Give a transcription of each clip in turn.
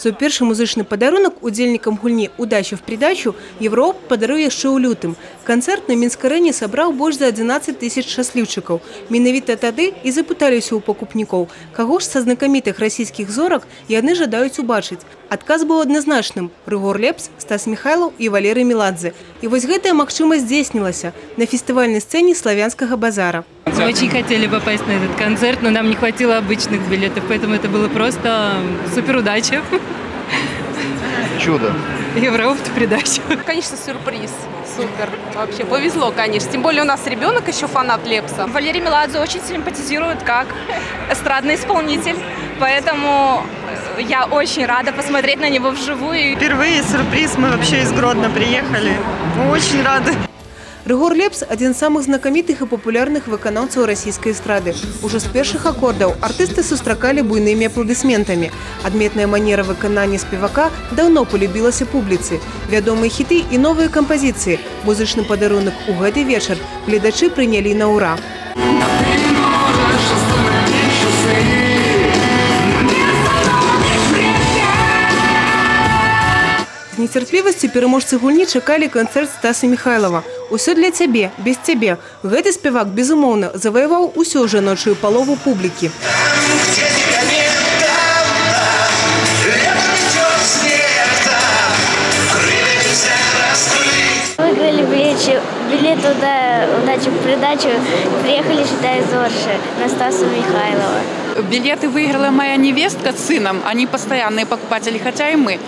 Свой першы музычны падарунак удзельнікам гульні «Удача в придачу» Європ падаруе яшчэ ў лютым. Канцэрт на Мінск-арэне сабраў больш за 11 тысяч шчасліўчыкаў. Менавіта тады і запыталіся ў пакупнікоў, каго ж са знакамітых расійскіх зорак яны жадаюць убачыць. Адказ быў адназначным – Рыгор Лепс, Стас Михайлов і Валерый Меладзе. І вось гэтая магчымасць здзейснілася на фестывальнай сцэне Славянскага базара. Мы очень хотели попасть на этот концерт, но нам не хватило обычных билетов, поэтому это было просто супер удача. Чудо. Європ в придачу. Конечно, сюрприз. Супер. Вообще повезло, конечно. Тем более у нас ребенок еще фанат Лепса. Валерий Меладзе очень симпатизирует как эстрадный исполнитель, поэтому я очень рада посмотреть на него вживую. Впервые сюрприз, мы вообще из Гродно приехали. Мы очень рады. Рыгор Лепс – один з самых знакамітых і папулярных выканаўцаў расійскай эстрады. Ужо з першых акордаў артысты сустракалі буйнымі апладысментамі. Адметная манера выканання спевака даўно полюбілася публіцы. Вядомыя хіты і новыя кампазіцыі. Музычны падарунак у гэты вечар гледачы прынялі на ўра. З нецярплівасцю пераможцы гульні чакалі канцэрт Стаса Михайлова. «Усё для цябе, без цябе». Гэты спевак, безумоўна, заваяваў усю жаночую палову публікі. Выиграли билет «Удача в придачу». Приехали, считай, из Орши на Стаса Михайлова. Билеты выиграла моя невестка с сыном. Они постоянные покупатели, хотя и мы.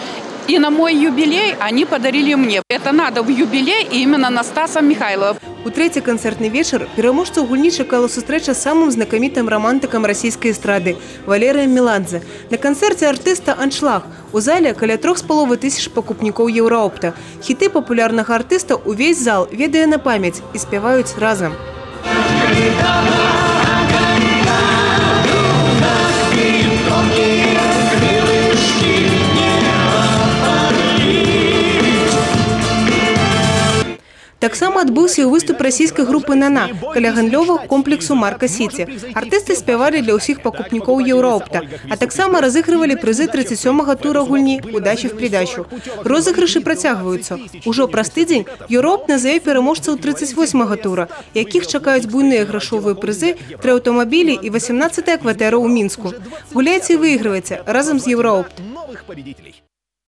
И на мой юбилей они подарили мне. Это надо в юбилей именно на Стаса Михайлова. У трэці канцэртны вечар пераможцаў гульні чакала сустрэча з самым знакамітым рамантыкам расійскай эстрады – Валерыем Меладзе. На канцэрце артыста аншлаг. У зале каля 3,5 тысяч пакупнікоў Еўраопта. Хіты папулярнага артыста увесь зал ведае на памяць і спяваюць разам. Таксама адбыўся і выступ расійскай групы «Нана» каля гандлёвага комплексу «Марка-Сіці». Артысты спявалі для ўсіх пакупнікоў Еўраопта, а таксама разыгрывалі прызы 37-го тура гульні «Удача в придачу». Розыгрышы працягваюцца. Ужо праз тыдзень Еўраопт назаве пераможцаў 38-го тура, якіх чакаюць буйныя грашовыя прызы, 3 аўтамабілі і 18-я кватэра ў Мінску. Гуляйце і выйгрывайце разам з Еўраопт.